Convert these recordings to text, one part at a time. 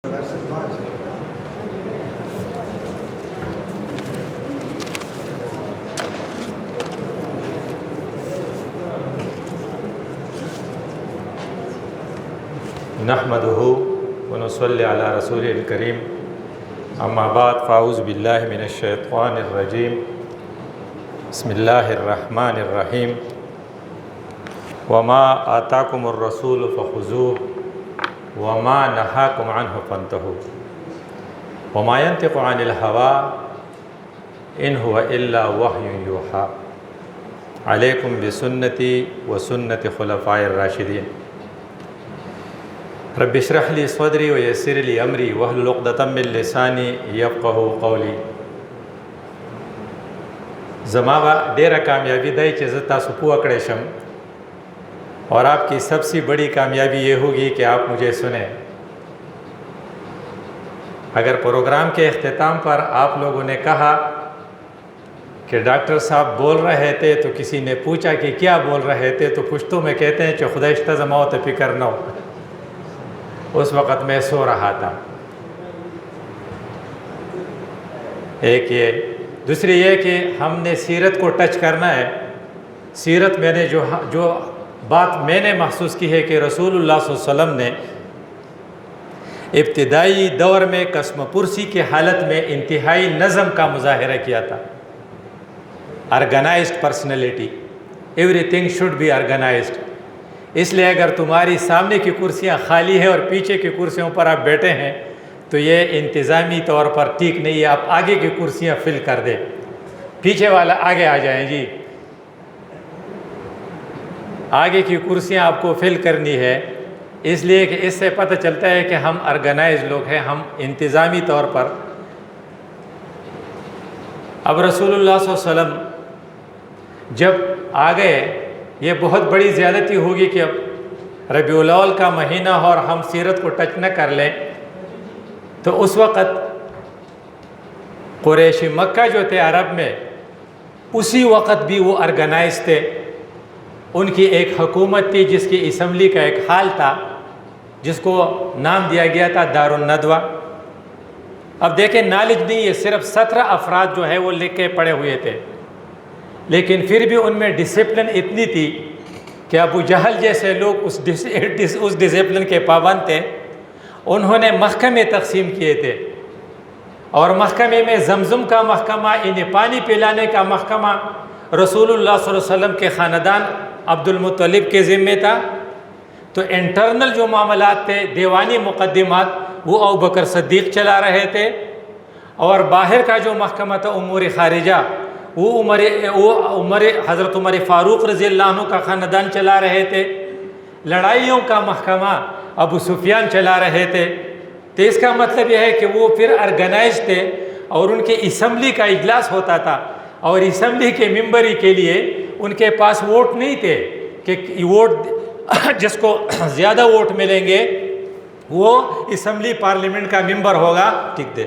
نحمدہ ونصلی علی رسولہ الکریم اما بعد فاعوذ باللہ من الشیطان الرجیم بسم اللہ الرحمن الرحیم وما آتاکم الرسول فخذوہ وما نہاکم عنہ فانتہوا وما ینطق عن الہوی ان هو الا وحی یوحی علیکم بسنتی وسنت خلفاء الراشدین رب اشرح لی صدری ویسر لی امری واحلل عقدۃ من لسانی یفقهوا قولی. زما ډیره کامیابی دی چې زه تاسو پوه کړی شم اور آپ کی سب سے بڑی کامیابی یہ ہوگی کہ آپ مجھے سنیں. اگر پروگرام کے اختتام پر آپ لوگوں نے کہا کہ ڈاکٹر صاحب بول رہے تھے تو کسی نے پوچھا کہ کیا بول رہے تھے تو پشتو میں کہتے ہیں کہ خدا اشتزماؤ تو فکر نہ ہو، اس وقت میں سو رہا تھا. ایک یہ، دوسری یہ کہ ہم نے سیرت کو ٹچ کرنا ہے. سیرت میں نے جو بات میں نے محسوس کی ہے کہ رسول اللہ صلی اللہ علیہ وسلم نے ابتدائی دور میں قسم پرسی کی حالت میں انتہائی نظم کا مظاہرہ کیا تھا. Organised personality, everything should be organised. اس لیے اگر تمہاری سامنے کی کرسیاں خالی ہیں اور پیچھے کی کرسیوں پر آپ بیٹھے ہیں تو یہ انتظامی طور پر ٹھیک نہیں ہے. آپ آگے کی کرسیاں فل کر دیں، پیچھے والا آگے آ جائیں. جی، آگے کی کرسیاں آپ کو فل کرنی ہے، اس لیے کہ اس سے پتہ چلتا ہے کہ ہم آرگنائز لوگ ہیں، ہم انتظامی طور پر. اب رسول اللہ صلی اللہ علیہ وسلم جب آ گئے، یہ بہت بڑی زیادتی ہوگی کہ اب ربیع الاول کا مہینہ اور ہم سیرت کو ٹچ نہ کر لیں. تو اس وقت قریش مکہ جو تھے عرب میں، اسی وقت بھی وہ آرگنائز تھے. ان کی ایک حکومت تھی جس کی اسمبلی کا ایک حال تھا جس کو نام دیا گیا تھا دار الندوہ. اب دیکھیں، نالج نہیں، یہ صرف 17 افراد جو ہے وہ لکھ کے پڑے ہوئے تھے، لیکن پھر بھی ان میں ڈسپلن اتنی تھی کہ ابو جہل جیسے لوگ اس ڈسپلن کے پابند تھے. انہوں نے محکمے تقسیم کیے تھے اور محکمے میں زمزم کا محکمہ، انہیں پانی پلانے کا محکمہ رسول اللہ صلی اللہ علیہ وسلم کے خاندان عبد المطلب کے ذمے تھا. تو انٹرنل جو معاملات تھے، دیوانی مقدمات، وہ ابوبکر صدیق چلا رہے تھے. اور باہر کا جو محکمہ تھا امور خارجہ، وہ حضرت عمر فاروق رضی اللہ عنہ کا خاندان چلا رہے تھے. لڑائیوں کا محکمہ ابو سفیان چلا رہے تھے. تو اس کا مطلب یہ ہے کہ وہ پھر آرگنائز تھے اور ان کے اسمبلی کا اجلاس ہوتا تھا اور اسمبلی کے ممبری کے لیے ان کے پاس ووٹ نہیں تھے کہ ووٹ جس کو زیادہ ووٹ ملیں گے وہ اسمبلی پارلیمنٹ کا ممبر ہوگا. ٹھیک دے،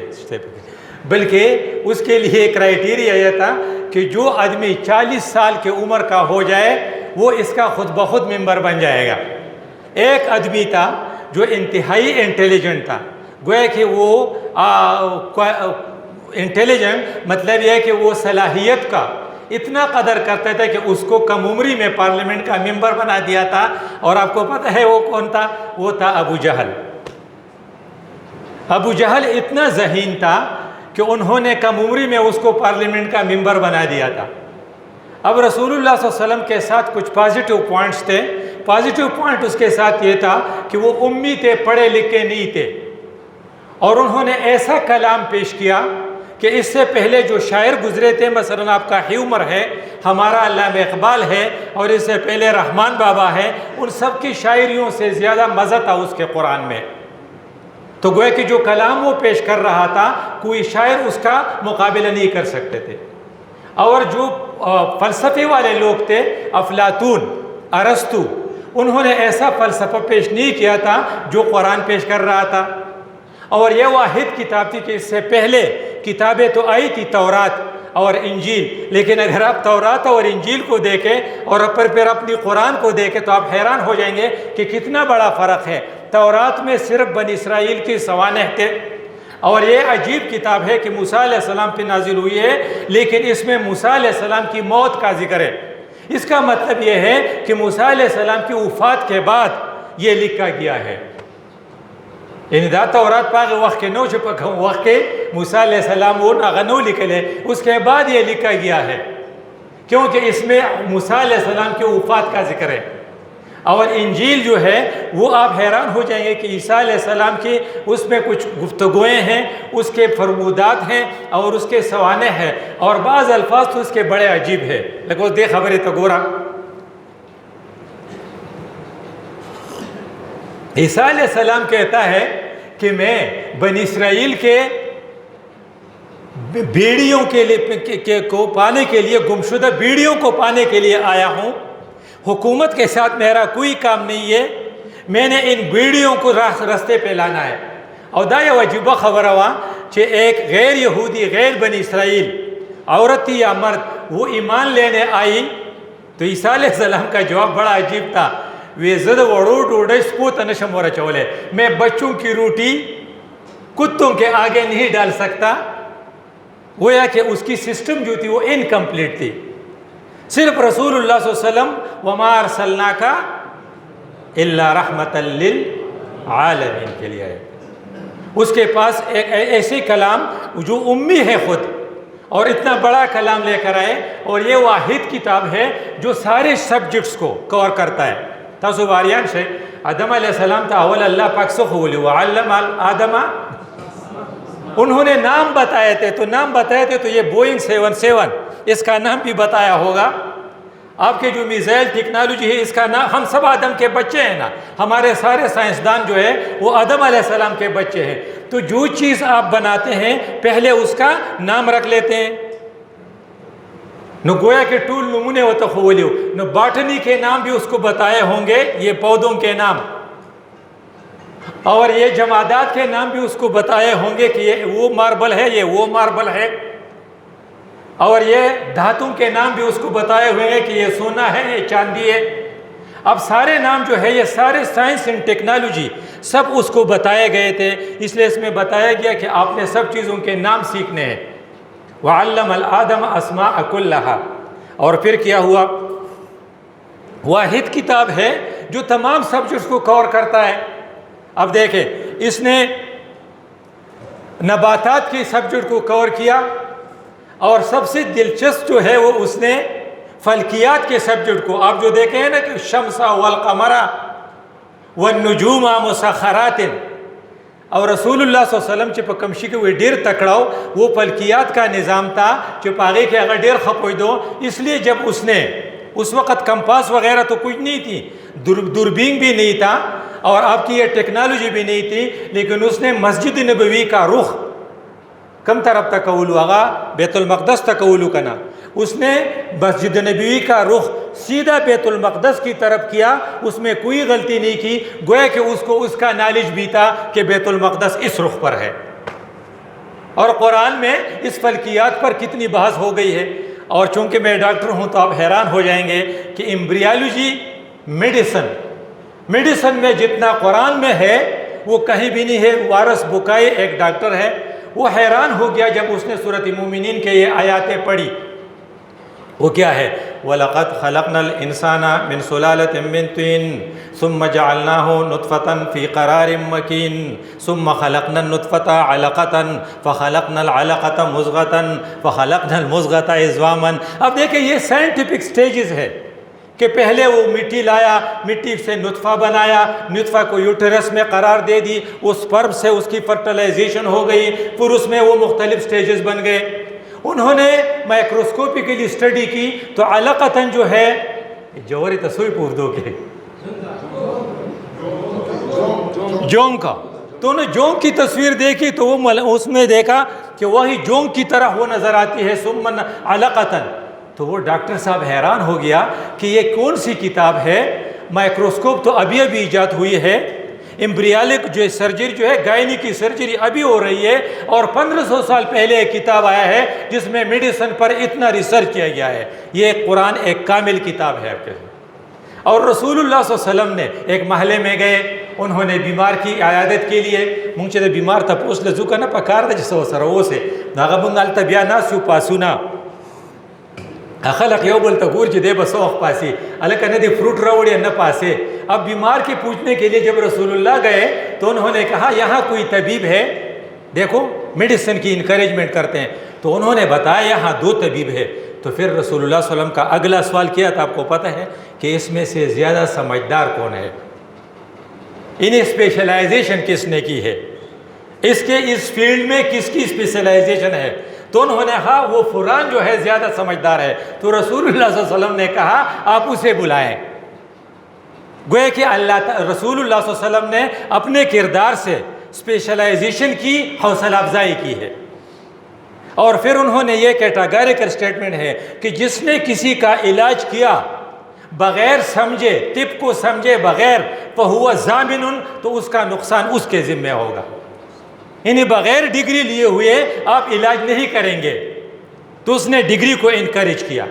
بلکہ اس کے لیے کرائیٹیریا یہ تھا کہ جو آدمی 40 سال کی عمر کا ہو جائے وہ اس کا خود بخود ممبر بن جائے گا. ایک آدمی تھا جو انتہائی انٹیلیجنٹ تھا، گویا کہ وہ انٹیلیجنٹ مطلب یہ ہے کہ وہ صلاحیت کا اتنا قدر کرتا تھا کہ اس کو کم عمری میں پارلیمنٹ کا ممبر بنا دیا تھا. اور آپ کو پتہ ہے وہ کون تھا؟ وہ تھا ابو جہل. ابو جہل اتنا ذہین تھا کہ انہوں نے کم عمری میں اس کو پارلیمنٹ کا ممبر بنا دیا تھا. اب رسول اللہ صلی اللہ علیہ وسلم کے ساتھ کچھ پازیٹیو پوائنٹس تھے. پازیٹیو پوائنٹ اس کے ساتھ یہ تھا کہ وہ امی تھے، پڑھے لکھے نہیں تھے. اور انہوں نے ایسا کلام پیش کیا کہ اس سے پہلے جو شاعر گزرے تھے، مثلا آپ کا ہیومر ہے، ہمارا علامہ اقبال ہے، اور اس سے پہلے رحمان بابا ہے، ان سب کی شاعریوں سے زیادہ مزہ تھا اس کے قرآن میں. تو گویا کہ جو کلام وہ پیش کر رہا تھا کوئی شاعر اس کا مقابلہ نہیں کر سکتے تھے. اور جو فلسفے والے لوگ تھے، افلاطون، ارسطو، انہوں نے ایسا فلسفہ پیش نہیں کیا تھا جو قرآن پیش کر رہا تھا. اور یہ واحد کتاب تھی کہ اس سے پہلے کتابیں تو آئی تھی، تورات اور انجیل، لیکن اگر آپ تورات اور انجیل کو دیکھیں اور پھر اپنی قرآن کو دیکھیں تو آپ حیران ہو جائیں گے کہ کتنا بڑا فرق ہے. تورات میں صرف بنی اسرائیل کی سوانح تھے، اور یہ عجیب کتاب ہے کہ موسیٰ علیہ السلام پہ نازل ہوئی ہے، لیکن اس میں موسیٰ علیہ السلام کی موت کا ذکر ہے۔ اس کا مطلب یہ ہے کہ موسیٰ علیہ السلام کی وفات کے بعد یہ لکھا گیا ہے۔ یعنی دا تورات پاک وقت کے نو چھپا وقت کے موسیٰ علیہ السلام وہ نغنو لکھلے، اس کے بعد یہ لکھا گیا ہے، کیونکہ اس میں موسیٰ علیہ السلام کی وفات کا ذکر ہے۔ اور انجیل جو ہے وہ آپ حیران ہو جائیں گے کہ عیسیٰ علیہ السلام کی اس میں کچھ گفتگویں ہیں، اس کے فرمودات ہیں اور اس کے سوانح ہیں، اور بعض الفاظ تو اس کے بڑے عجیب ہیں۔ لیکن دے خبریں تو گورا عیسیٰ علیہ السلام کہتا ہے کہ میں بنی اسرائیل کے بیڑیوں کے لیے کو پانے کے لیے، گمشدہ بیڑیوں کو پانے کے لیے آیا ہوں، حکومت کے ساتھ میرا کوئی کام نہیں ہے، میں نے ان بیڑیوں کو راستے پہ لانا ہے۔ اور دا یہ عجیبہ خبر ہوا کہ ایک غیر یہودی، غیر بنی اسرائیل عورت تھی یا مرد، وہ ایمان لینے آئی تو عیسیٰ علیہ السلام کا جواب بڑا عجیب تھا۔ وی زد وڑو ڈوڑے سپوت نشم ورا چولے، میں بچوں کی روٹی کتوں کے آگے نہیں ڈال سکتا۔ گویا کہ اس کی سسٹم جو تھی وہ انکمپلیٹ تھی۔ صرف رسول اللہ صلی اللہ علیہ وسلم وما ارسلناک الا رحمۃ للعالمین کے لیے آئے۔ اس کے پاس ایک ایسی کلام جو امی ہے خود، اور اتنا بڑا کلام لے کر آئے، اور یہ واحد کتاب ہے جو سارے سبجیکٹس کو کور کرتا ہے۔ تاسو واریان سے آدم علیہ السلام تا اول اللہ پاک سو خولی وعلم آدم، انہوں نے نام بتائے تھے، تو نام بتائے تھے تو یہ بوئنگ 77 اس کا نام بھی بتایا ہوگا۔ آپ کے جو میزائل ٹیکنالوجی ہے اس کا نام، ہم سب آدم کے بچے ہیں نا، ہمارے سارے سائنسدان جو ہے وہ آدم علیہ السلام کے بچے ہیں۔ تو جو چیز آپ بناتے ہیں پہلے اس کا نام رکھ لیتے ہیں۔ نو گویا کے ٹول نمونے ہوتا خولیو، نو باٹنی کے نام بھی اس کو بتائے ہوں گے، یہ پودوں کے نام، اور یہ جمادات کے نام بھی اس کو بتائے ہوں گے کہ یہ وہ ماربل ہے، یہ وہ ماربل ہے، اور یہ دھاتوں کے نام بھی اس کو بتائے ہوئے ہیں کہ یہ سونا ہے، یہ چاندی ہے۔ اب سارے نام جو ہے یہ سارے سائنس اینڈ ٹیکنالوجی سب اس کو بتائے گئے تھے، اس لیے اس میں بتایا گیا کہ آپ نے سب چیزوں کے نام سیکھنے ہیں۔ وَعَلَّمَ الْآدَمَ أَسْمَاءَ كُلَّهَا، اور پھر کیا ہوا؟ واحد کتاب ہے جو تمام سبجیکٹس کو کور کرتا ہے۔ اب دیکھیں، اس نے نباتات کی سبجیکٹ کو کور کیا، اور سب سے دلچسپ جو ہے وہ اس نے فلکیات کے سبجیکٹ کو، آپ جو دیکھیں ہیں نا کہ الشمس والقمر والنجوم مسخرات، اور رسول اللہ صلی اللہ علیہ وسلم چپ کمشی کے وہ ڈیر تکڑاؤ، وہ فلکیات کا نظام تھا چپ آگے کے اگر ڈیر خپوئی دو، اس لیے جب اس نے اس وقت کمپاس وغیرہ تو کچھ نہیں تھی، دوربین بھی نہیں تھا، اور آپ کی یہ ٹیکنالوجی بھی نہیں تھی، لیکن اس نے مسجد نبوی کا رخ کم طرف تک قولو آگا بیت المقدس تک قولو کنا، اس نے مسجد نبوی کا رخ سیدھا بیت المقدس کی طرف کیا، اس میں کوئی غلطی نہیں کی، گویا کہ اس کو اس کا نالج بھی تھا کہ بیت المقدس اس رخ پر ہے۔ اور قرآن میں اس فلکیات پر کتنی بحث ہو گئی ہے، اور چونکہ میں ڈاکٹر ہوں تو آپ حیران ہو جائیں گے کہ ایمبریالوجی میڈیسن میں جتنا قرآن میں ہے وہ کہیں بھی نہیں ہے۔ وارث بکائی ایک ڈاکٹر ہے، وہ حیران ہو گیا جب اس نے سورۃ مومنین کے یہ آیاتیں پڑھی۔ وہ کیا ہے؟ وَلَقَدْ خَلَقْنَا الْإِنسَانَ مِنْ سُلَالَةٍ مِّن طِينٍ ثُمَّ جَعَلْنَاهُ نُطْفَةً فِي قَرَارٍ مَّكِينٍ ثُمَّ خَلَقْنَا النُّطْفَةَ عَلَقَةً فَخَلَقْنَا الْعَلَقَةَ مُضْغَةً فَخَلَقْنَا الْمُضْغَةَ عِظَامًا۔ اب دیکھیں یہ سائنٹیفک سٹیجز ہے کہ پہلے وہ مٹی لایا، مٹی سے نطفہ بنایا، نطفہ کو یوٹرس میں قرار دے دی، اس سپرم سے اس کی فرٹیلائزیشن ہو گئی، پھر اس میں وہ مختلف سٹیجز بن گئے۔ انہوں نے مائکروسکوپیکلی اسٹڈی کی تو علقتاً جو ہے جوہری تصویر اردو کے جونگ کا، تو انہوں نے جونگ کی تصویر دیکھی تو وہ اس میں دیکھا کہ وہی جونگ کی طرح وہ نظر آتی ہے، ثم علقتاً۔ تو وہ ڈاکٹر صاحب حیران ہو گیا کہ یہ کون سی کتاب ہے، مائکروسکوپ تو ابھی ایجاد ہوئی ہے، امبریالک جو سرجری جو ہے گائنی کی سرجری ابھی ہو رہی ہے، اور 1500 سال پہلے ایک کتاب آیا ہے جس میں میڈیسن پر اتنا ریسرچ کیا گیا ہے۔ یہ قرآن ایک کامل کتاب ہے۔ اور رسول اللہ صلی اللہ علیہ وسلم نے ایک محلے میں گئے، انہوں نے بیمار کی عیادت کے لیے مونږ چې د بیمار تپوس لزو کنه پکار د جسو سره وسه هغه مونږ الته بیا ناسو پاسونه خلق یو بل ته ګور چې دی بس وخت پاسي الکه نه دی فروٹ راوړي نه پاسه. اب بیمار کے پوچھنے کے لیے جب رسول اللہ گئے تو انہوں نے کہا یہاں کوئی طبیب ہے؟ دیکھو میڈیسن کی انکریجمنٹ کرتے ہیں. تو انہوں نے بتایا یہاں 2 طبیب ہے. تو پھر رسول اللہ صلی اللہ علیہ وسلم کا اگلا سوال کیا تھا، آپ کو پتہ ہے کہ اس میں سے زیادہ سمجھدار کون ہے، انہیں اسپیشلائزیشن کس نے کی ہے، اس کے اس فیلڈ میں کس کی اسپیشلائزیشن ہے. تو انہوں نے کہا وہ فلان جو ہے زیادہ سمجھدار ہے. تو رسول اللہ صلی اللہ علیہ وسلم نے کہا آپ اسے بلائیں. گویا کہ رسول اللہ صلی اللہ علیہ وسلم نے اپنے کردار سے اسپیشلائزیشن کی حوصلہ افزائی کی ہے. اور پھر انہوں نے یہ کیٹاگریکل اسٹیٹمنٹ ہے کہ جس نے کسی کا علاج کیا بغیر سمجھے، طب کو سمجھے بغیر، فہو ضامن، تو اس کا نقصان اس کے ذمہ ہوگا. یعنی بغیر ڈگری لیے ہوئے آپ علاج نہیں کریں گے. تو اس نے ڈگری کو انکریج کیا.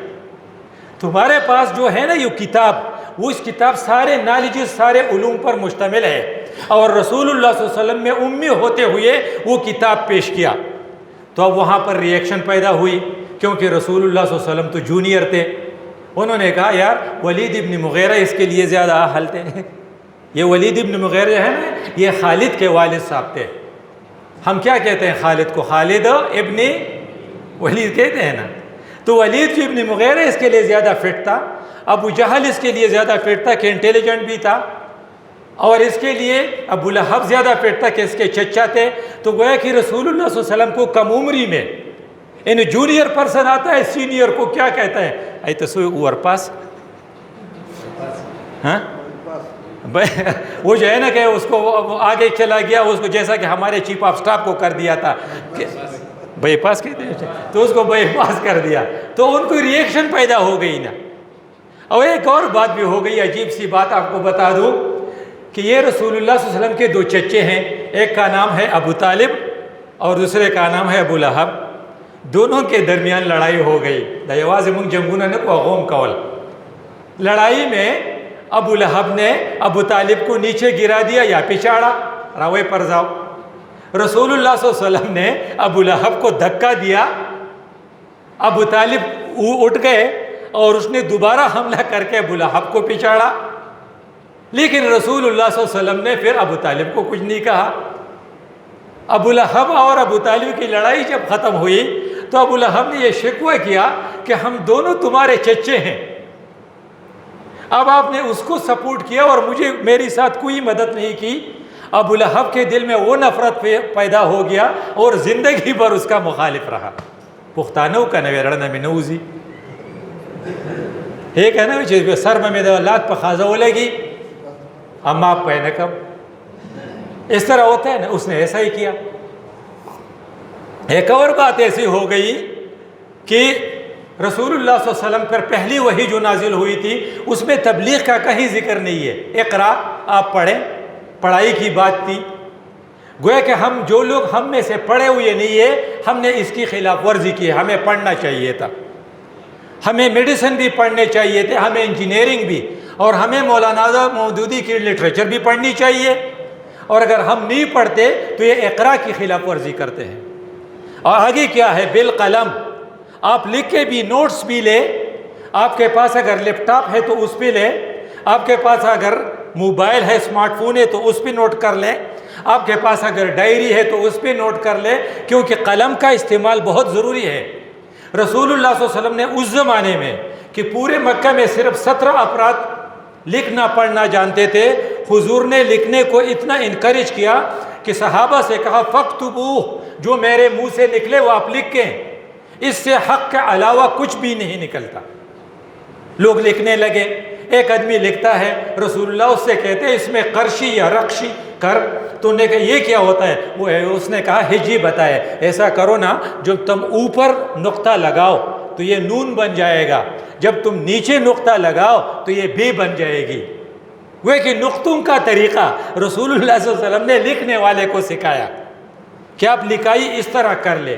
تمہارے پاس جو ہے نا یہ کتاب، وہ اس کتاب سارے نالجز، سارے علوم پر مشتمل ہے. اور رسول اللہ صلی اللہ علیہ وسلم میں امی ہوتے ہوئے وہ کتاب پیش کیا. تو اب وہاں پر ریئیکشن پیدا ہوئی، کیونکہ رسول اللہ صلی اللہ علیہ وسلم تو جونیئر تھے. انہوں نے کہا یار ولید ابن مغیرہ اس کے لیے زیادہ اہل تھے. یہ ولید ابن مغیرہ ہے نا، یہ خالد کے والد صاحب تھے. ہم کیا کہتے ہیں خالد کو؟ خالد ابن ولید کہتے ہیں نا. تو ولید ابن مغیرہ اس کے لیے زیادہ فٹ تھا. ابو جہل اس کے لیے زیادہ فٹ تھا کہ انٹیلیجنٹ بھی تھا. اور اس کے لیے ابو لہب زیادہ فٹ تھا کہ اس کے چچا تھے. تو گویا کہ رسول اللہ صلی اللہ علیہ وسلم کو کم عمری میں ان جونیئر پرسن آتا ہے، سینئر کو کیا کہتا ہے؟ ای تسوی اوور پاس. ہاں وہ جو ہے نا کہ اس کو وہ آگے چلا گیا، اس کو جیسا کہ ہمارے چیف آف سٹاف کو کر دیا تھا کہ بائی پاس کہتے ہیں، تو اس کو بائی پاس کر دیا. تو ان کو ریئیکشن پیدا ہو گئی نا. اور ایک اور بات بھی ہو گئی، عجیب سی بات آپ کو بتا دوں کہ یہ رسول اللہ صلی اللہ علیہ وسلم کے 2 چچے ہیں. ایک کا نام ہے ابو طالب اور دوسرے کا نام ہے ابو لہب. دونوں کے درمیان لڑائی ہو گئی. دیواز منگ جنگونہ نے کو اغوم کول. لڑائی میں ابو لہب نے ابو طالب کو نیچے گرا دیا یا پچاڑا، راوے پر جاؤ. رسول اللہ صلی اللہ علیہ وسلم نے ابو لہب کو دھکا دیا. ابو طالب اٹھ گئے اور اس نے دوبارہ حملہ کر کے ابو لہب کو پچاڑا. لیکن رسول اللہ صلی اللہ علیہ وسلم نے پھر ابو طالب کو کچھ نہیں کہا. ابو لہب اور ابو طالب کی لڑائی جب ختم ہوئی تو ابو لہب نے یہ شکوہ کیا کہ ہم دونوں تمہارے چچے ہیں. اب آپ نے اس کو سپورٹ کیا اور مجھے میری ساتھ کوئی مدد نہیں کی. ابو لہب کے دل میں وہ نفرت پیدا ہو گیا اور زندگی بھر اس کا مخالف رہا. پختانو کا نویرڑنا میں نوزی ایک ہے نا چیز سر میں دولات پہ خازہ لگی ہم آپ پہ نکم، اس طرح ہوتا ہے نا. اس نے ایسا ہی کیا. ایک اور بات ایسی ہو گئی کہ رسول اللہ صلی اللہ علیہ وسلم پر پہلی وحی جو نازل ہوئی تھی اس میں تبلیغ کا کہیں ذکر نہیں ہے. اقرا آپ پڑھیں، پڑھائی کی بات تھی. گویا کہ ہم جو لوگ ہم میں سے پڑھے ہوئے نہیں ہے ہم نے اس کی خلاف ورزی کی. ہمیں پڑھنا چاہیے تھا، ہمیں میڈیسن بھی پڑھنے چاہیے تھے، ہمیں انجینئرنگ بھی، اور ہمیں مولانا مودودی کی لٹریچر بھی پڑھنی چاہیے. اور اگر ہم نہیں پڑھتے تو یہ اقرا کی خلاف ورزی کرتے ہیں. اور آگے کیا ہے؟ بالقلم. آپ لکھ کے بھی نوٹس بھی لے. آپ کے پاس اگر لیپ ٹاپ ہے تو اس پہ لے. آپ کے پاس اگر موبائل ہے، اسمارٹ فون ہے تو اس پہ نوٹ کر لیں. آپ کے پاس اگر ڈائری ہے تو اس پہ نوٹ کر لیں، کیونکہ قلم کا استعمال بہت ضروری ہے. رسول اللہ صلی اللہ علیہ وسلم نے اس زمانے میں کہ پورے مکہ میں صرف 17 افراد لکھنا پڑھنا جانتے تھے، حضور نے لکھنے کو اتنا انکریج کیا کہ صحابہ سے کہا فَاكْتُبُوهُ، جو میرے منہ سے نکلے وہ آپ لکھیں، اس سے حق کے علاوہ کچھ بھی نہیں نکلتا. لوگ لکھنے لگے. ایک آدمی لکھتا ہے، رسول اللہ اس سے کہتے ہیں اس میں قرشی یا رقشی کر. تو نے کہا یہ کیا ہوتا ہے؟ وہ اس نے کہا ہجی بتائے، ایسا کرو نا جب تم اوپر نقطہ لگاؤ تو یہ نون بن جائے گا، جب تم نیچے نقطہ لگاؤ تو یہ بے بن جائے گی. وہ کہ نقطوں کا طریقہ رسول اللہ صلی اللہ علیہ وسلم نے لکھنے والے کو سکھایا کہ آپ لکھائی اس طرح کر لے.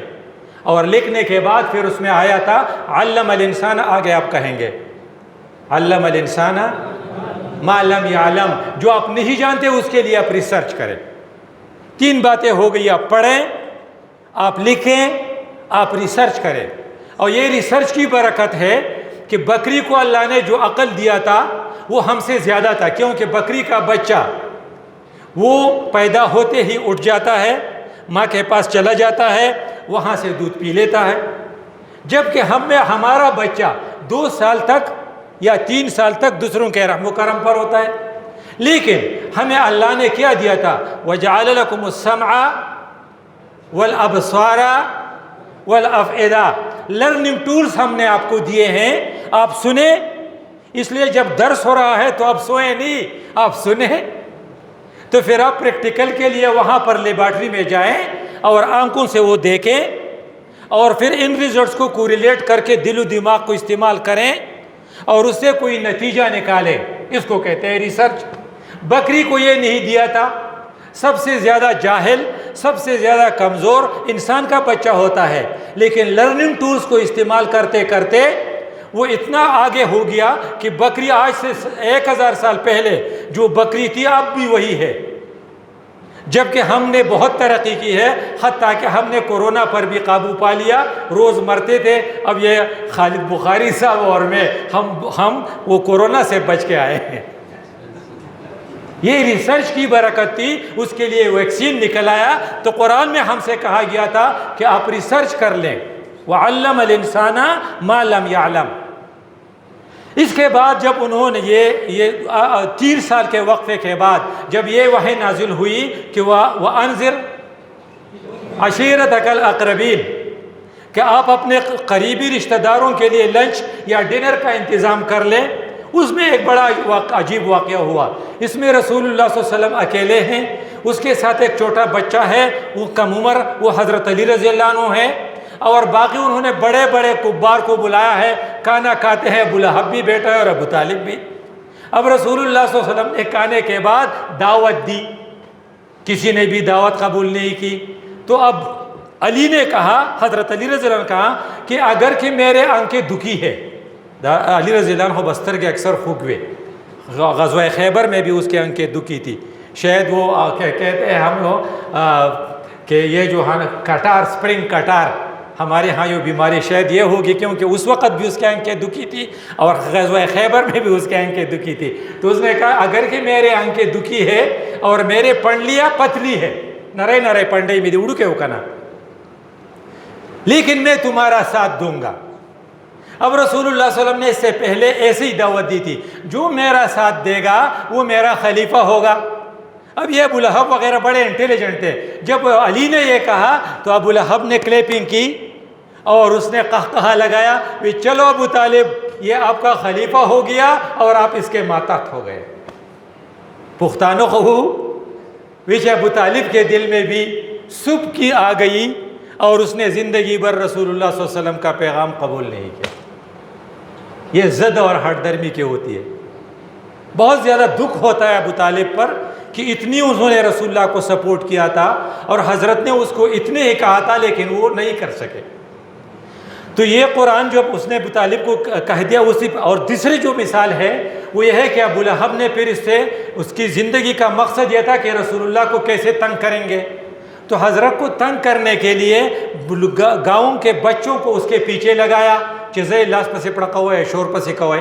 اور لکھنے کے بعد پھر اس میں آیا تھا علم الانسان، آگے آپ کہیں گے علم الانسان ما لم یعلم، جو آپ نہیں جانتے اس کے لیے آپ ریسرچ کریں۔ 3 باتیں ہو گئی، آپ پڑھیں، آپ لکھیں، آپ ریسرچ کریں۔ اور یہ ریسرچ کی برکت ہے کہ بکری کو اللہ نے جو عقل دیا تھا وہ ہم سے زیادہ تھا، کیونکہ بکری کا بچہ وہ پیدا ہوتے ہی اٹھ جاتا ہے، ماں کے پاس چلا جاتا ہے، وہاں سے دودھ پی لیتا ہے، جبکہ ہمارا بچہ 2 سال تک یا 3 سال تک دوسروں کے رحم و کرم پر ہوتا ہے۔ لیکن ہمیں اللہ نے کیا دیا تھا؟ وَجَعَلَ لَكُمُ السَّمْعَ وَالْأَبْصَارَ وَالْأَفْئِدَةَ، لرننگ ٹولز ہم نے آپ کو دیے ہیں، آپ سنیں۔ اس لیے جب درس ہو رہا ہے تو آپ سوئیں نہیں، آپ سنیں۔ تو پھر آپ پریکٹیکل کے لیے وہاں پر لیبارٹری میں جائیں اور آنکھوں سے وہ دیکھیں، اور پھر ان ریزلٹس کو کوریلیٹ کر کے دل و دماغ کو استعمال کریں اور اس سے کوئی نتیجہ نکالیں۔ اس کو کہتے ہیں ریسرچ۔ بکری کو یہ نہیں دیا تھا۔ سب سے زیادہ جاہل، سب سے زیادہ کمزور انسان کا بچہ ہوتا ہے، لیکن لرننگ ٹولز کو استعمال کرتے کرتے وہ اتنا آگے ہو گیا کہ بکری آج سے 1000 سال پہلے جو بکری تھی اب بھی وہی ہے، جبکہ ہم نے بہت ترقی کی ہے، حتیٰ کہ ہم نے کورونا پر بھی قابو پا لیا۔ روز مرتے تھے، اب یہ خالد بخاری صاحب اور میں ہم وہ کورونا سے بچ کے آئے ہیں۔ یہ ریسرچ کی برکت تھی، اس کے لیے ویکسین نکل آیا۔ تو قرآن میں ہم سے کہا گیا تھا کہ آپ ریسرچ کر لیں۔ وَعَلَّمَ الْإِنسَانَ مَا لَمْ يَعْلَمْ۔ اس کے بعد جب انہوں نے یہ 3 سال کے وقفے کے بعد جب یہ وحی نازل ہوئی کہ وَأَنذِرْ عَشِيرَتَكَ الْأَقْرَبِينَ، کہ آپ اپنے قریبی رشتہ داروں کے لیے لنچ یا ڈنر کا انتظام کر لیں، اس میں ایک بڑا عجیب واقعہ ہوا۔ اس میں رسول اللہ صلی اللہ علیہ وسلم اکیلے ہیں، اس کے ساتھ ایک چھوٹا بچہ ہے، وہ کم عمر، وہ حضرت علی رضی اللہ عنہ ہے، اور باقی انہوں نے بڑے بڑے کبار کو بلایا ہے۔ کھانا کھاتے ہیں، ابو لہب بھی بیٹا ہے اور ابو طالب بھی۔ اب رسول اللہ صلی اللہ علیہ وسلم نے کھانے کے بعد دعوت دی، کسی نے بھی دعوت قبول نہیں کی۔ تو اب علی نے کہا، حضرت علی رضی اللہ عنہ نے کہا کہ اگر کہ میرے آنکھیں دکھی ہے، علی رضی اللہ عنہ بستر کے اکثر خوب ہوئے، غزوہ خیبر میں بھی اس کے آنکھیں دکھی تھی، شاید وہ کہتے ہیں ہم لوگ کہ یہ جو ہے کٹار، سپرنگ کٹار، ہمارے ہاں یہ بیماری شاید یہ ہوگی، کیونکہ اس وقت بھی اس کے آنکھیں دکھی تھی اور غزوہ خیبر میں بھی اس کے آنکھیں دکھی تھی۔ تو اس نے کہا اگر کہ میرے آنکھیں دکھی ہے اور میرے پنڈلیاں پتلی ہے، نرے نرے پنڈے میں اڑ کے ہوکنا، لیکن میں تمہارا ساتھ دوں گا۔ اب رسول اللہ صلی اللہ علیہ وسلم نے اس سے پہلے ایسی دعوت دی تھی، جو میرا ساتھ دے گا وہ میرا خلیفہ ہوگا۔ اب یہ ابو لہب وغیرہ بڑے انٹیلیجنٹ تھے، جب علی نے یہ کہا تو ابو لہب نے کلیپنگ کی اور اس نے قہقہا لگایا، چلو ابو طالب، یہ آپ کا خلیفہ ہو گیا اور آپ اس کے ماتحت ہو گئے۔ پختانو خو وچ ابو طالب کے دل میں بھی صبح کی آ گئی اور اس نے زندگی بھر رسول اللہ صلی اللہ علیہ وسلم کا پیغام قبول نہیں کیا۔ یہ ضد اور ہٹ درمی کی ہوتی ہے۔ بہت زیادہ دکھ ہوتا ہے ابو طالب پر کہ اتنی انہوں نے رسول اللہ کو سپورٹ کیا تھا اور حضرت نے اس کو اتنے ہی کہا تھا، لیکن وہ نہیں کر سکے۔ تو یہ قرآن جب اس نے ابو طالب کو کہہ دیا اسی، اور دوسری جو مثال ہے وہ یہ ہے کہ ابو لہب نے پھر اس کی زندگی کا مقصد یہ تھا کہ رسول اللہ کو کیسے تنگ کریں گے، تو حضرت کو تنگ کرنے کے لیے گاؤں کے بچوں کو اس کے پیچھے لگایا، چیزیں لاس پسے پڑکا ہوا ہے، شور پسے کوئے۔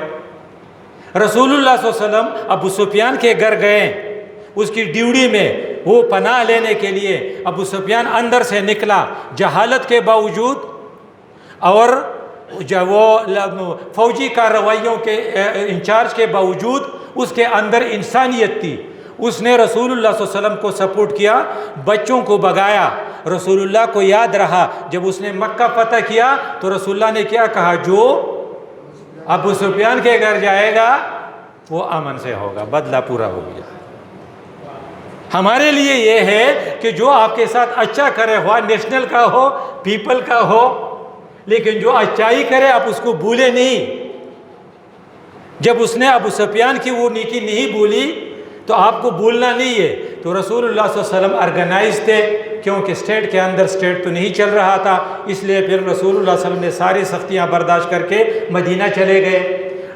رسول اللہ صلی اللہ علیہ وسلم ابو سفیان کے گھر گئے، اس کی ڈیوٹی میں وہ پناہ لینے کے لیے ابو سفیان اندر سے نکلا، جہالت کے باوجود اور وہ فوجی کارروائیوں کے انچارج کے باوجود اس کے اندر انسانیت تھی۔ اس نے رسول اللہ صلی اللہ علیہ وسلم کو سپورٹ کیا، بچوں کو بگایا۔ رسول اللہ کو یاد رہا جب اس نے مکہ فتح کیا تو رسول اللہ نے کیا کہا، جو ابو سفیان کے گھر جائے گا وہ امن سے ہوگا، بدلہ پورا ہو گیا۔ ہمارے لیے یہ ہے کہ جو آپ کے ساتھ اچھا کرے، ہوا نیشنل کا ہو، پیپل کا ہو، لیکن جو اچھائی کرے آپ اس کو بھولے نہیں۔ جب اس نے ابو سفیان کی وہ نیکی نہیں بھولی تو آپ کو بھولنا نہیں ہے۔ تو رسول اللہ صلی اللہ علیہ وسلم آرگنائز تھے، کیونکہ اسٹیٹ کے اندر اسٹیٹ تو نہیں چل رہا تھا، اس لیے پھر رسول اللہ صلی اللہ علیہ وسلم نے ساری سختیاں برداشت کر کے مدینہ چلے گئے۔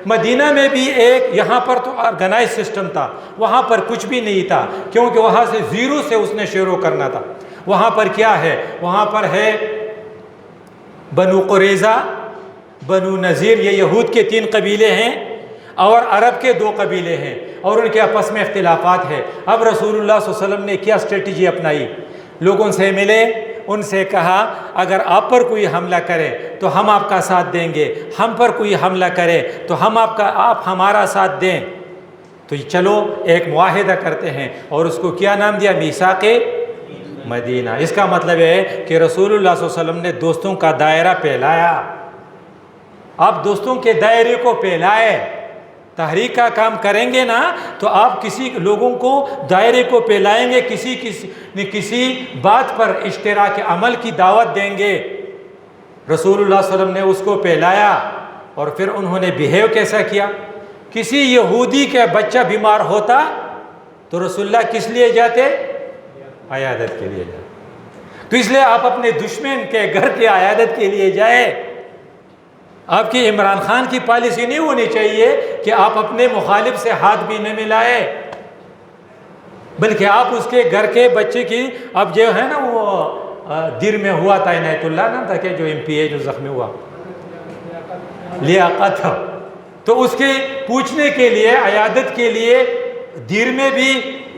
مدینہ میں بھی ایک، یہاں پر تو آرگنائز سسٹم تھا، وہاں پر کچھ بھی نہیں تھا، کیونکہ وہاں سے زیرو سے اس نے شروع کرنا تھا۔ وہاں پر کیا ہے؟ وہاں پر ہے بنو قریظہ، بنو نذیر، یہ یہود کے 3 قبیلے ہیں، اور عرب کے 2 قبیلے ہیں، اور ان کے آپس میں اختلافات ہیں۔ اب رسول اللہ صلی اللہ علیہ وسلم نے کیا اسٹریٹجی اپنائی؟ لوگوں سے ملے، ان سے کہا اگر آپ پر کوئی حملہ کرے تو ہم آپ کا ساتھ دیں گے، ہم پر کوئی حملہ کرے تو آپ ہمارا ساتھ دیں۔ تو چلو ایک معاہدہ کرتے ہیں، اور اس کو کیا نام دیا؟ میثاق مدینہ۔ اس کا مطلب ہے کہ رسول اللہ صلی اللہ علیہ وسلم نے دوستوں کا دائرہ پھیلایا۔ آپ دوستوں کے دائرے کو پھیلائے، تحریک کا کام کریں گے نا تو آپ کسی لوگوں کو دائرے کو پھیلائیں گے، کسی بات پر اشتراک عمل کی دعوت دیں گے۔ رسول اللہ صلی اللہ علیہ وسلم نے اس کو پھیلایا، اور پھر انہوں نے بیہیو کیسا کیا؟ کسی یہودی کا بچہ بیمار ہوتا تو رسول اللہ کس لیے جاتے؟ عیادت کے لیے جاتے۔ تو اس لیے آپ اپنے دشمن کے گھر کی عیادت کے لیے جائے۔ آپ کی عمران خان کی پالیسی نہیں ہونی چاہیے کہ آپ اپنے مخالف سے ہاتھ بھی نہ ملائے، بلکہ آپ اس کے گھر کے بچے کی، اب جو ہے نا وہ دیر میں ہوا تھا عنایت اللہ نام تھا کہ جو MP جو زخمی ہوا، لیاقت، تو اس کے پوچھنے کے لیے، عیادت کے لیے دیر میں بھی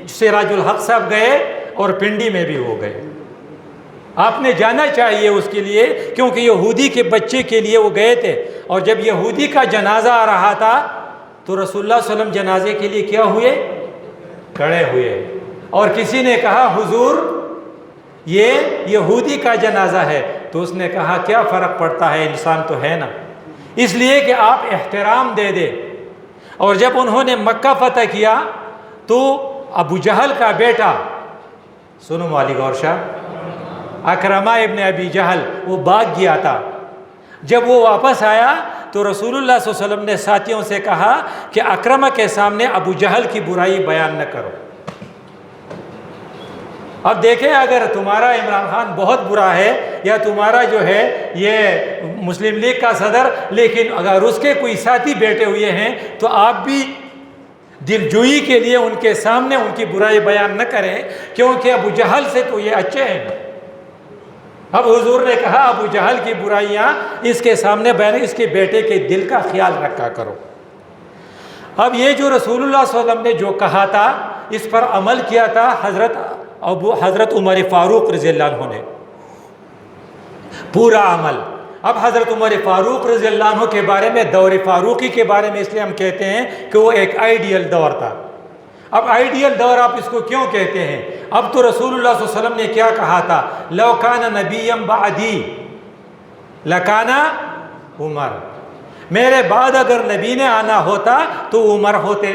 سراج الحق صاحب گئے اور پنڈی میں بھی وہ گئے۔ آپ نے جانا چاہیے اس کے لیے، کیونکہ یہودی کے بچے کے لیے وہ گئے تھے، اور جب یہودی کا جنازہ آ رہا تھا تو رسول اللہ صلی اللہ علیہ وسلم جنازے کے لیے کیا ہوئے؟ کھڑے ہوئے، اور کسی نے کہا حضور یہ یہودی کا جنازہ ہے، تو اس نے کہا کیا فرق پڑتا ہے، انسان تو ہے نا، اس لیے کہ آپ احترام دے دے۔ اور جب انہوں نے مکہ فتح کیا تو ابو جہل کا بیٹا، سنو مالی غور شاہ، اکرمہ ابن ابی جہل، وہ بھاگ گیا تھا۔ جب وہ واپس آیا تو رسول اللہ صلی اللہ علیہ وسلم نے ساتھیوں سے کہا کہ اکرمہ کے سامنے ابو جہل کی برائی بیان نہ کرو۔ اب دیکھیں، اگر تمہارا عمران خان بہت برا ہے، یا تمہارا جو ہے یہ مسلم لیگ کا صدر، لیکن اگر اس کے کوئی ساتھی بیٹھے ہوئے ہیں تو آپ بھی دلجوئی کے لیے ان کے سامنے ان کی برائی بیان نہ کریں، کیونکہ ابو جہل سے تو یہ اچھے ہیں۔ اب حضور نے کہا ابو جہل کی برائیاں اس کے سامنے بیان، اس کے بیٹے کے دل کا خیال رکھا کرو۔ اب یہ جو رسول اللہ صلی اللہ علیہ وسلم نے جو کہا تھا، اس پر عمل کیا تھا حضرت عمر فاروق رضی اللہ عنہ نے، پورا عمل۔ اب حضرت عمر فاروق رضی اللہ عنہ کے بارے میں، دور فاروقی کے بارے میں اس لیے ہم کہتے ہیں کہ وہ ایک آئیڈیل دور تھا۔ اب آئیڈیل دور آپ اس کو کیوں کہتے ہیں؟ اب تو رسول اللہ صلی اللہ علیہ وسلم نے کیا کہا تھا؟ لو کان نبیا بعدی لکان عمر، میرے بعد اگر نبی نے آنا ہوتا تو عمر ہوتے۔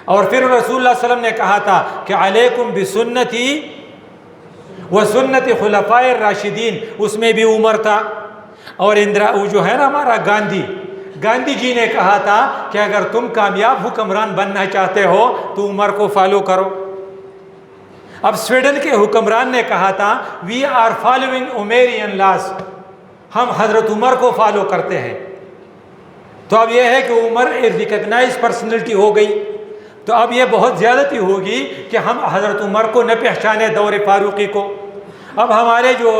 اور پھر رسول اللہ صلی اللہ علیہ وسلم نے کہا تھا کہ علیکم بسنتی وسنت خلفاء الراشدین، اس میں بھی عمر تھا۔ اور وہ جو ہے نا ہمارا گاندھی جی نے کہا تھا کہ اگر تم کامیاب حکمران بننا چاہتے ہو تو عمر کو فالو کرو۔ اب سویڈن کے حکمران نے کہا تھا وی آر فالوئنگ عمرین لاز، ہم حضرت عمر کو فالو کرتے ہیں۔ تو اب یہ ہے کہ عمر ایک ریکگنائز پرسنلٹی ہو گئی، تو اب یہ بہت زیادتی ہوگی کہ ہم حضرت عمر کو نہ پہچانے دور فاروقی کو۔ اب ہمارے جو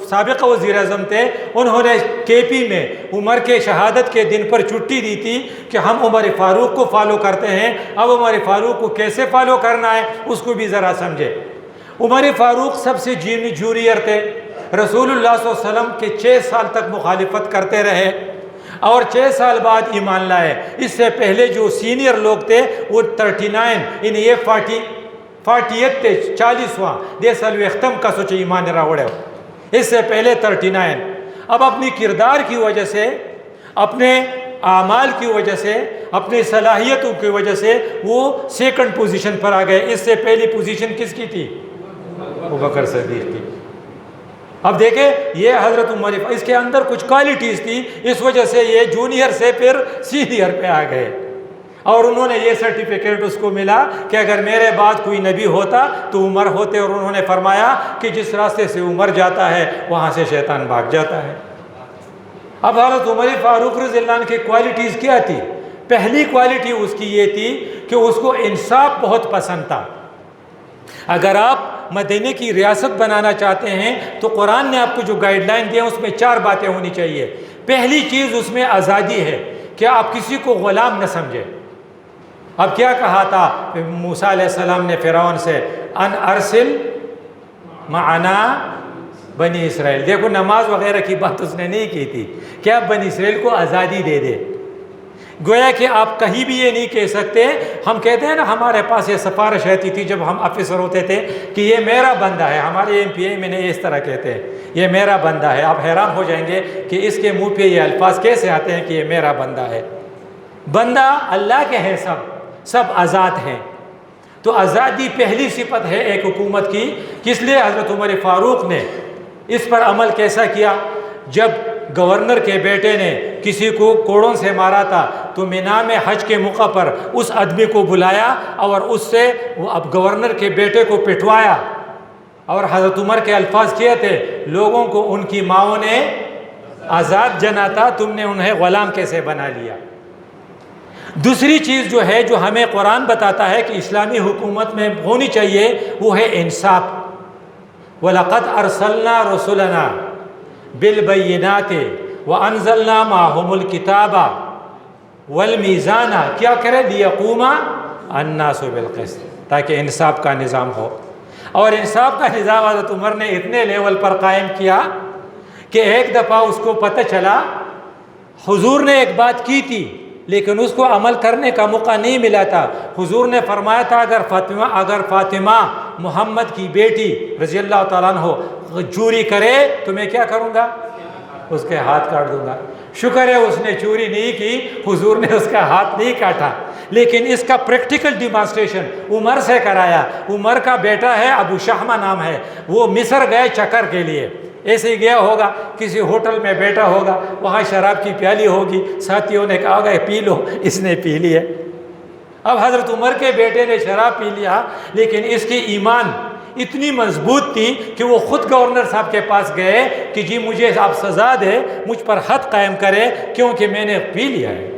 سابق وزیر اعظم تھے، انہوں نے KP میں عمر کے شہادت کے دن پر چھٹی دی تھی کہ ہم عمر فاروق کو فالو کرتے ہیں۔ اب عمر فاروق کو کیسے فالو کرنا ہے اس کو بھی ذرا سمجھے۔ عمر فاروق سب سے جونیئر تھے، رسول اللہ صلی اللہ علیہ وسلم کے 6 سال تک مخالفت کرتے رہے، اور 6 سال بعد ایمان لائے۔ اس سے پہلے جو سینئر لوگ تھے وہ 39 یہ 48 تھے، 40واں دے سالو اختم کا سوچے ایمان راوڑے، اس سے پہلے 39۔ اب اپنی کردار کی وجہ سے، اپنے اعمال کی وجہ سے، اپنی صلاحیتوں کی وجہ سے وہ 2nd پوزیشن پر آ گئے۔ اس سے پہلی پوزیشن کس کی تھی؟ ابوبکر صدیق کی۔ اب دیکھیں یہ حضرت عمر، اس کے اندر کچھ کوالٹیز تھی، اس وجہ سے یہ جونیئر سے پھر سینئر پہ آ گئے، اور انہوں نے یہ سرٹیفکیٹ اس کو ملا کہ اگر میرے بعد کوئی نبی ہوتا تو عمر ہوتے، اور انہوں نے فرمایا کہ جس راستے سے عمر جاتا ہے وہاں سے شیطان بھاگ جاتا ہے۔ اب حضرت عمر فاروق رضی اللہ عنہ کی کوالٹیز کیا تھی؟ پہلی کوالٹی اس کی یہ تھی کہ اس کو انصاف بہت پسند تھا۔ اگر آپ مدینے کی ریاست بنانا چاہتے ہیں تو قرآن نے آپ کو جو گائیڈ لائن دیا اس میں 4 باتیں ہونی چاہیے۔ پہلی چیز اس میں آزادی ہے کہ آپ کسی کو غلام نہ سمجھیں۔ اب کیا کہا تھا موسیٰ علیہ السلام نے فرعون سے؟ ان ارسل معنا بنی اسرائیل۔ دیکھو نماز وغیرہ کی بات اس نے نہیں کی تھی کہ آپ بنی اسرائیل کو آزادی دے دے۔ گویا کہ آپ کہیں بھی یہ نہیں کہہ سکتے، ہم کہتے ہیں نا ہمارے پاس یہ سفارش رہتی تھی جب ہم آفیسر ہوتے تھے کہ یہ میرا بندہ ہے، ہمارے MPA میں نے اس طرح کہتے ہیں یہ میرا بندہ ہے۔ آپ حیران ہو جائیں گے کہ اس کے منہ پہ یہ الفاظ کیسے آتے ہیں کہ یہ میرا بندہ ہے۔ بندہ اللہ کے ہیں، سب آزاد ہیں۔ تو آزادی پہلی صفت ہے ایک حکومت کی۔ کس لیے حضرت عمر فاروق نے اس پر عمل کیسا کیا؟ جب گورنر کے بیٹے نے کسی کو کوڑوں سے مارا تھا تو مینا میں حج کے موقع پر اس آدمی کو بلایا اور اس سے اب گورنر کے بیٹے کو پٹوایا، اور حضرت عمر کے الفاظ کیے تھے لوگوں کو ان کی ماؤں نے آزاد جنا تھا، تم نے انہیں غلام کیسے بنا لیا۔ دوسری چیز جو ہے جو ہمیں قرآن بتاتا ہے کہ اسلامی حکومت میں ہونی چاہیے وہ ہے انصاف۔ وَلَقَدْ أَرْسَلْنَا رُسُلَنَا بِالْبَيِّنَاتِ وَأَنزَلْنَا مَعَهُمُ الْكِتَابَ وَالْمِيزَانَ، کیا کرے؟ لِيَقُومَ النَّاسُ بِالْقِسْطِ، تاکہ انصاف کا نظام ہو۔ اور انصاف کا نظام حضرت عمر نے اتنے لیول پر قائم کیا کہ ایک دفعہ اس کو پتہ چلا حضور نے ایک بات کی تھی لیکن اس کو عمل کرنے کا موقع نہیں ملا تھا۔ حضور نے فرمایا تھا اگر فاطمہ محمد کی بیٹی رضی اللہ تعالیٰ عنہ چوری کرے تو میں کیا کروں گا؟ اس کے ہاتھ کاٹ دوں گا۔ شکر ہے اس نے چوری نہیں کی، حضور نے اس کا ہاتھ نہیں کاٹا، لیکن اس کا پریکٹیکل ڈیمانسٹریشن عمر سے کرایا۔ عمر کا بیٹا ہے ابو شحمہ نام ہے، وہ مصر گئے چکر کے لیے، ایسے ہی گیا ہوگا، کسی ہوٹل میں بیٹھا ہوگا، وہاں شراب کی پیالی ہوگی، ساتھیوں نے کہا گا پی لو، اس نے پی لی ہے۔ اب حضرت عمر کے بیٹے نے شراب پی لیا، لیکن اس کی ایمان اتنی مضبوط تھی کہ وہ خود گورنر صاحب کے پاس گئے کہ جی مجھے آپ سزا دے، مجھ پر حد قائم کرے کیونکہ میں نے پی لیا ہے،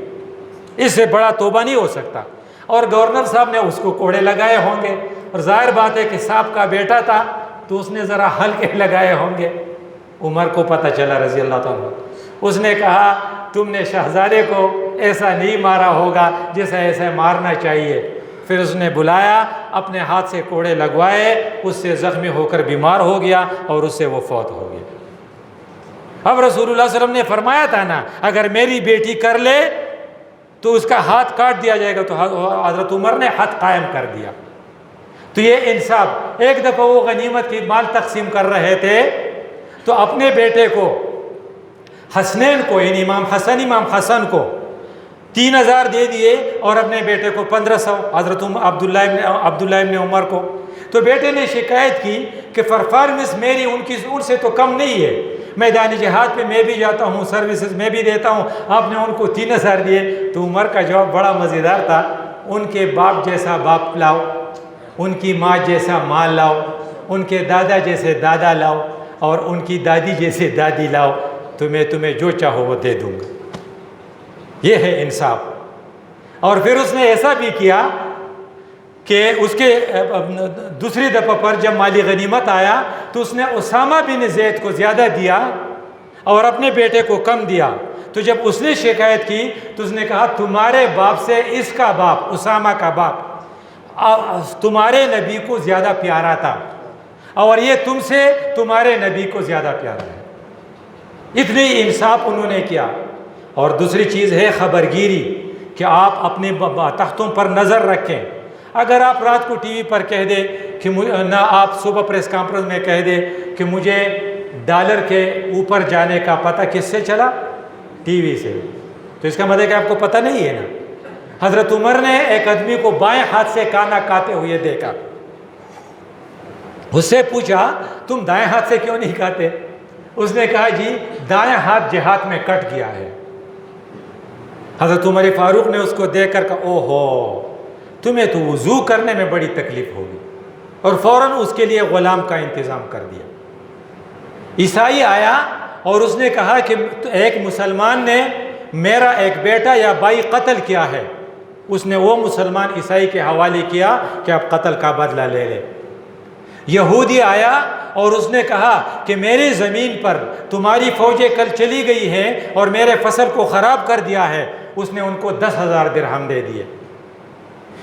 اس سے بڑا توبہ نہیں ہو سکتا۔ اور گورنر صاحب نے اس کو کوڑے لگائے ہوں گے، اور ظاہر بات ہے کہ صاحب کا بیٹا تھا تو اس نے ذرا ہلکے لگائے ہوں گے۔ عمر کو پتہ چلا رضی اللہ تعالیٰ، اس نے کہا تم نے شہزادے کو ایسا نہیں مارا ہوگا جیسا ایسے مارنا چاہیے۔ پھر اس نے بلایا، اپنے ہاتھ سے کوڑے لگوائے، اس سے زخمی ہو کر بیمار ہو گیا اور اس سے وہ فوت ہو گیا۔ اب رسول اللہ صلی اللہ علیہ وسلم نے فرمایا تھا نا اگر میری بیٹی کر لے تو اس کا ہاتھ کاٹ دیا جائے گا، تو حضرت عمر نے حد قائم کر دیا۔ تو یہ انصاف۔ ایک دفعہ وہ غنیمت کی مال تقسیم کر رہے تھے تو اپنے بیٹے کو حسنین کو، یعنی امام حسن کو 3000 دے دیے اور اپنے بیٹے کو 1500، حضرت عبداللہ ابن عمر کو۔ تو بیٹے نے شکایت کی کہ پرفارمنس میری ان سے تو کم نہیں ہے، میدان جہاد پہ میں بھی جاتا ہوں، سروسز میں بھی دیتا ہوں، آپ نے ان کو 3000 دیے۔ تو عمر کا جواب بڑا مزیدار تھا، ان کے باپ جیسا باپ لاؤ، ان کی ماں جیسا ماں لاؤ، ان کے دادا جیسے دادا لاؤ، اور ان کی دادی جیسے دادی لاؤ، تو میں تمہیں جو چاہو وہ دے دوں گا۔ یہ ہے انصاف۔ اور پھر اس نے ایسا بھی کیا کہ اس کے دوسری دفعہ پر جب مالی غنیمت آیا تو اس نے اسامہ بن زید کو زیادہ دیا اور اپنے بیٹے کو کم دیا۔ تو جب اس نے شکایت کی تو اس نے کہا تمہارے باپ سے اس کا باپ، اسامہ کا باپ، تمہارے نبی کو زیادہ پیارا تھا، اور یہ تم سے تمہارے نبی کو زیادہ پیارا ہے۔ اتنی انصاف انہوں نے کیا۔ اور دوسری چیز ہے خبرگیری، کہ آپ اپنے تختوں پر نظر رکھیں۔ اگر آپ رات کو ٹی وی پر کہہ دیں کہ نہ، آپ صبح پریس کانفرنس میں کہہ دیں کہ مجھے ڈالر کے اوپر جانے کا پتہ کس سے چلا؟ ٹی وی سے، تو اس کا مطلب کہ آپ کو پتہ نہیں ہے نا۔ حضرت عمر نے ایک آدمی کو بائیں ہاتھ سے کانا کاتے ہوئے دیکھا، اس سے پوچھا تم دائیں ہاتھ سے کیوں نہیں کھاتے؟ اس نے کہا جی دائیں ہاتھ جہاد میں کٹ گیا ہے۔ حضرت عمر فاروق نے اس کو دیکھ کر کہا او ہو، تمہیں تو وضو کرنے میں بڑی تکلیف ہوگی، اور فوراً اس کے لیے غلام کا انتظام کر دیا۔ عیسائی آیا اور اس نے کہا کہ ایک مسلمان نے میرا ایک بیٹا یا بھائی قتل کیا ہے، اس نے وہ مسلمان عیسائی کے حوالے کیا کہ آپ قتل کا بدلہ لے لیں۔ یہودی آیا اور اس نے کہا کہ میری زمین پر تمہاری فوجیں کل چلی گئی ہیں اور میرے فصل کو خراب کر دیا ہے، اس نے ان کو 10,000 درہم دے دیے۔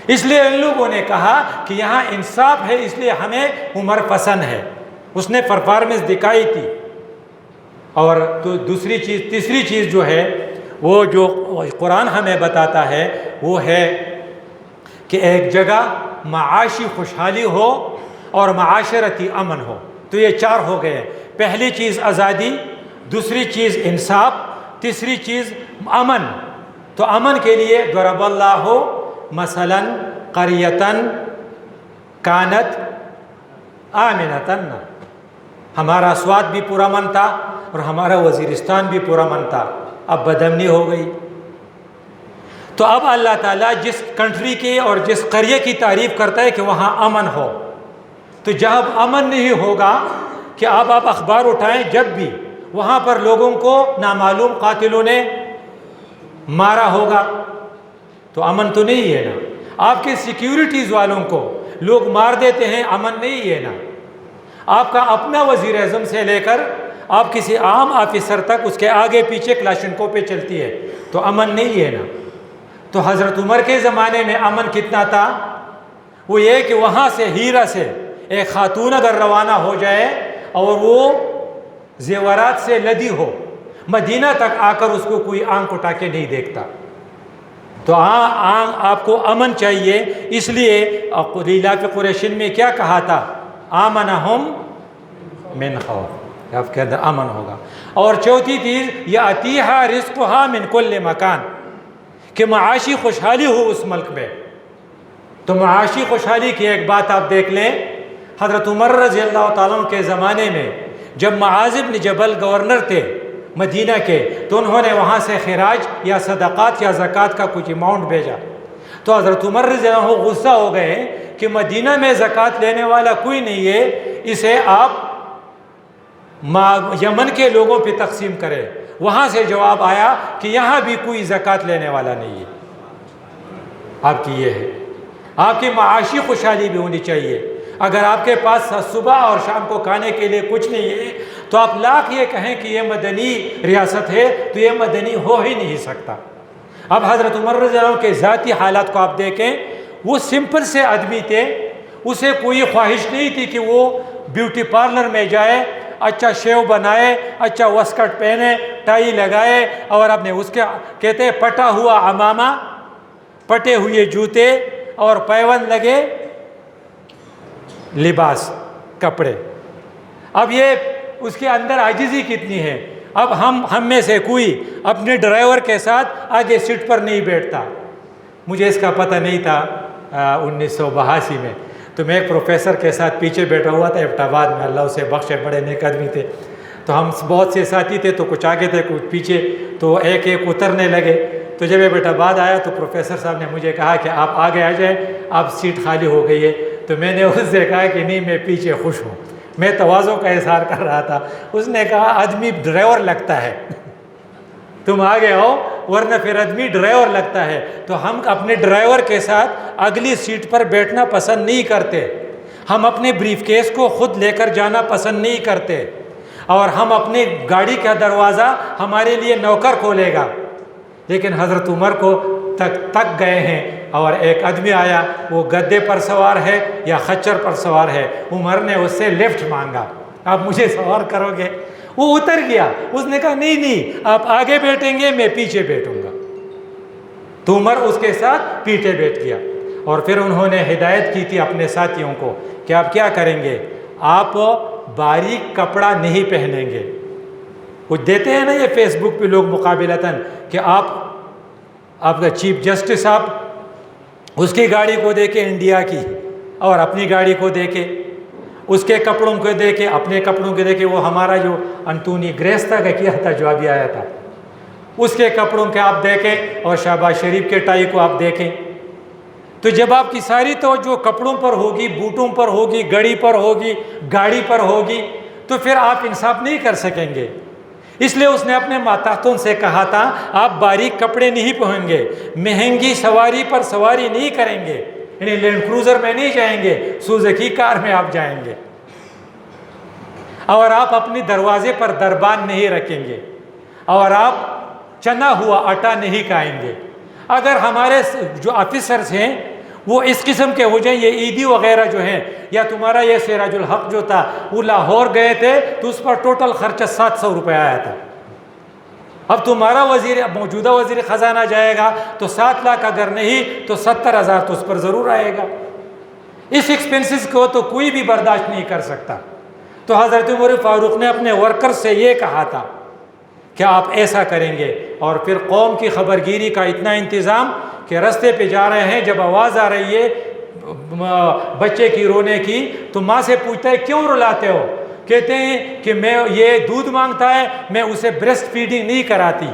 اس لیے ان لوگوں نے کہا کہ یہاں انصاف ہے، اس لیے ہمیں عمر پسند ہے، اس نے پرفارمنس دکھائی تھی۔ اور تو تیسری چیز جو ہے وہ جو قرآن ہمیں بتاتا ہے وہ ہے کہ ایک جگہ معاشی خوشحالی ہو اور معاشرتی امن ہو۔ تو یہ 4 ہو گئے، پہلی چیز آزادی، دوسری چیز انصاف، تیسری چیز امن۔ تو امن کے لیے ضرب اللہ مثلا قریۃ کانت آمنۃ، ہمارا سوات بھی پرامن تھا اور ہمارا وزیرستان بھی پرامن تھا، اب بدامنی ہو گئی۔ تو اب اللہ تعالیٰ جس کنٹری کی اور جس قریے کی تعریف کرتا ہے کہ وہاں امن ہو، تو جب امن نہیں ہوگا کہ اب آپ اخبار اٹھائیں، جب بھی وہاں پر لوگوں کو نامعلوم قاتلوں نے مارا ہوگا تو امن تو نہیں ہے نا۔ آپ کے سیکیورٹیز والوں کو لوگ مار دیتے ہیں، امن نہیں ہے نا۔ آپ کا اپنا وزیر اعظم سے لے کر آپ کسی عام آفیسر تک اس کے آگے پیچھے کلاشنکو پہ چلتی ہے تو امن نہیں ہے نا۔ تو حضرت عمر کے زمانے میں امن کتنا تھا؟ وہ یہ کہ وہاں سے ہیرا سے ایک خاتون اگر روانہ ہو جائے اور وہ زیورات سے لدی ہو، مدینہ تک آ کر اس کو کوئی آنکھ اٹھا کے نہیں دیکھتا۔ تو آپ کو امن چاہیے، اس لیے لیلاف قریشین میں کیا کہا تھا؟ آمنہم من خوف، آپ کے اندر امن ہوگا۔ اور چوتھی چیز یاتیہا رزقہا من کل مکان، کہ معاشی خوشحالی ہو اس ملک میں۔ تو معاشی خوشحالی کی ایک بات آپ دیکھ لیں، حضرت عمر رضی اللہ تعالیٰ عنہ کے زمانے میں جب معاذ بن جبل گورنر تھے مدینہ کے، تو انہوں نے وہاں سے خراج یا صدقات یا زکوٰۃ کا کچھ اماؤنٹ بھیجا۔ تو حضرت عمر رضی اللہ عنہ غصہ ہو گئے کہ مدینہ میں زکوٰۃ لینے والا کوئی نہیں ہے، اسے آپ یمن کے لوگوں پہ تقسیم کریں۔ وہاں سے جواب آیا کہ یہاں بھی کوئی زکوٰۃ لینے والا نہیں ہے۔ آپ کی یہ ہے، آپ کی معاشی خوشحالی بھی ہونی چاہیے۔ اگر آپ کے پاس صبح اور شام کو کھانے کے لیے کچھ نہیں ہے تو آپ لاکھ یہ کہیں کہ یہ مدنی ریاست ہے تو یہ مدنی ہو ہی نہیں سکتا۔ اب حضرت عمر رضی اللہ عنہ کے ذاتی حالات کو آپ دیکھیں، وہ سمپل سے آدمی تھے، اسے کوئی خواہش نہیں تھی کہ وہ بیوٹی پارلر میں جائے، اچھا شیو بنائے، اچھا وسکٹ پہنے، ٹائی لگائے، اور اپنے اس کے کہتے ہیں پٹا ہوا عمامہ، پٹے ہوئے جوتے اور پیوند لگے لباس کپڑے۔ اب یہ اس کے اندر عاجزی کتنی ہے۔ اب ہم میں سے کوئی اپنے ڈرائیور کے ساتھ آگے سیٹ پر نہیں بیٹھتا۔ مجھے اس کا پتہ نہیں تھا 1982 میں، تو میں ایک پروفیسر کے ساتھ پیچھے بیٹھا ہوا تھا ایبٹ آباد میں، اللہ اسے بخشے، بڑے نیک آدمی تھے۔ تو ہم بہت سے ساتھی تھے، تو کچھ آگے تھے کچھ پیچھے، تو ایک ایک اترنے لگے۔ تو جب ایبٹ آباد آیا تو پروفیسر صاحب نے مجھے کہا کہ آپ آگے آ جائیں، آپ سیٹ خالی ہو گئی ہے۔ تو میں نے اس سے کہا کہ نہیں، میں پیچھے خوش ہوں، میں تواضع کا اظہار کر رہا تھا۔ اس نے کہا آدمی ڈرائیور لگتا ہے، تم آگے آؤ ورنہ پھر آدمی ڈرائیور لگتا ہے۔ تو ہم اپنے ڈرائیور کے ساتھ اگلی سیٹ پر بیٹھنا پسند نہیں کرتے، ہم اپنے بریف کیس کو خود لے کر جانا پسند نہیں کرتے، اور ہم اپنے گاڑی کا دروازہ ہمارے لیے نوکر کھولے گا۔ لیکن حضرت عمر کو تک گئے ہیں، اور ایک آدمی آیا، وہ گدے پر سوار ہے یا خچر پر سوار ہے، عمر نے اس سے لفٹ مانگا، آپ مجھے سوار کرو گے؟ وہ اتر گیا، اس نے کہا نہیں، آپ آگے بیٹھیں گے، میں پیچھے بیٹھوں گا۔ تو عمر اس کے ساتھ پیچھے بیٹھ گیا، اور پھر انہوں نے ہدایت کی تھی اپنے ساتھیوں کو کہ آپ کیا کریں گے، آپ باریک کپڑا نہیں پہنیں گے۔ وہ دیتے ہیں نا یہ فیس بک پہ لوگ مقابلتاً کہ آپ کا چیف جسٹس آپ اس کی گاڑی کو دیکھے انڈیا کی، اور اپنی گاڑی کو دیکھے، اس کے کپڑوں کو دیکھے، اپنے کپڑوں کو دیکھے۔ وہ ہمارا جو انٹونی گریستا کا کیا تھا، جو ابھی آیا تھا، اس کے کپڑوں کے آپ دیکھیں، اور شہباز شریف کے ٹائی کو آپ دیکھیں۔ تو جب آپ کی ساری توجہ کپڑوں پر ہوگی، بوٹوں پر ہوگی، گڑی پر ہوگی، گاڑی پر ہوگی، تو پھر آپ انصاف نہیں کر سکیں گے۔ اس لیے اس نے اپنے ماتحتوں سے کہا تھا آپ باریک کپڑے نہیں پہنیں گے، مہنگی سواری پر سواری نہیں کریں گے، یعنی لینڈ کروزر میں نہیں جائیں گے، سوزوکی کار میں آپ جائیں گے، اور آپ اپنی دروازے پر دربان نہیں رکھیں گے، اور آپ چنا ہوا آٹا نہیں کھائیں گے۔ اگر ہمارے جو آفیسرز ہیں وہ اس قسم کے ہو جائیں، یہ عیدی وغیرہ جو ہیں، یا تمہارا یہ سراج الحق جو تھا وہ لاہور گئے تھے تو اس پر ٹوٹل خرچہ 700 روپے آیا تھا، اب تمہارا موجودہ وزیر خزانہ جائے گا تو 7 لاکھ اگر نہیں تو 70,000 تو اس پر ضرور آئے گا۔ اس ایکسپینسز کو تو کوئی بھی برداشت نہیں کر سکتا۔ تو حضرت عمر فاروق نے اپنے ورکر سے یہ کہا تھا کہ آپ ایسا کریں گے، اور پھر قوم کی خبرگیری کا اتنا انتظام کہ رستے پہ جا رہے ہیں، جب آواز آ رہی ہے بچے کی رونے کی تو ماں سے پوچھتا ہے کیوں رلاتے ہو؟ کہتے ہیں کہ میں یہ دودھ مانگتا ہے، میں اسے بریسٹ فیڈنگ نہیں کراتی۔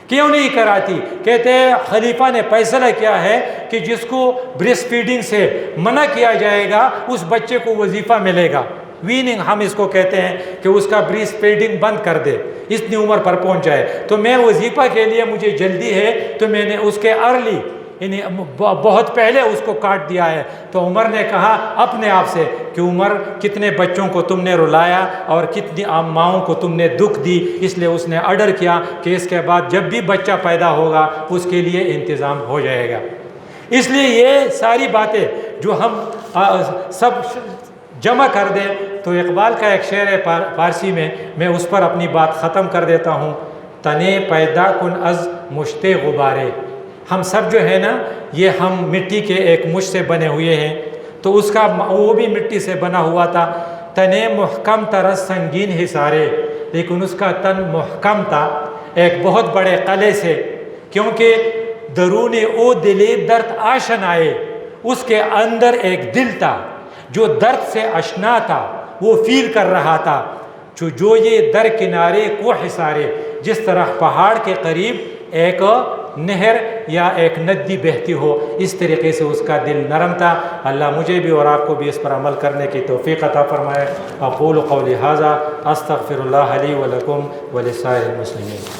کیوں نہیں کراتی؟ کہتے ہیں خلیفہ نے فیصلہ کیا ہے کہ جس کو بریسٹ فیڈنگ سے منع کیا جائے گا اس بچے کو وظیفہ ملے گا، ویننگ ہم اس کو کہتے ہیں، کہ اس کا بریسٹ فیڈنگ بند کر دے، اتنی عمر پر پہنچ جائے۔ تو میں وظیفہ کے لیے مجھے جلدی ہے تو میں نے اس کے ارلی یعنی بہت پہلے اس کو کاٹ دیا ہے۔ تو عمر نے کہا اپنے آپ سے کہ عمر کتنے بچوں کو تم نے رلایا اور کتنی عام ماؤں کو تم نے دکھ دی، اس لیے اس نے آرڈر کیا کہ اس کے بعد جب بھی بچہ پیدا ہوگا اس کے لیے انتظام ہو جائے گا۔ اس لیے یہ ساری باتیں جو ہم سب جمع کر دیں تو اقبال کا ایک شعر ہے فارسی میں اس پر اپنی بات ختم کر دیتا ہوں۔ تنے پیدا کن از مشتے غبارے، ہم سب جو ہے نا یہ ہم مٹی کے ایک مشت سے بنے ہوئے ہیں، تو اس کا وہ بھی مٹی سے بنا ہوا تھا۔ تنے محکم ترس سنگین حصارے، لیکن اس کا تن محکم تھا ایک بہت بڑے قلعے سے، کیونکہ درون او دلی درد آشن آئے، اس کے اندر ایک دل تھا جو درد سے اشنا تھا، وہ فیل کر رہا تھا۔ جو یہ در کنارے کو حصارے، جس طرح پہاڑ کے قریب ایک نہر یا ایک ندی بہتی ہو، اس طریقے سے اس کا دل نرم تھا۔ اللہ مجھے بھی اور آپ کو بھی اس پر عمل کرنے کی توفیق عطا فرمائے۔ اقول قولی ھذا استغفر اللہ لی ولکم ولسائر المسلمین۔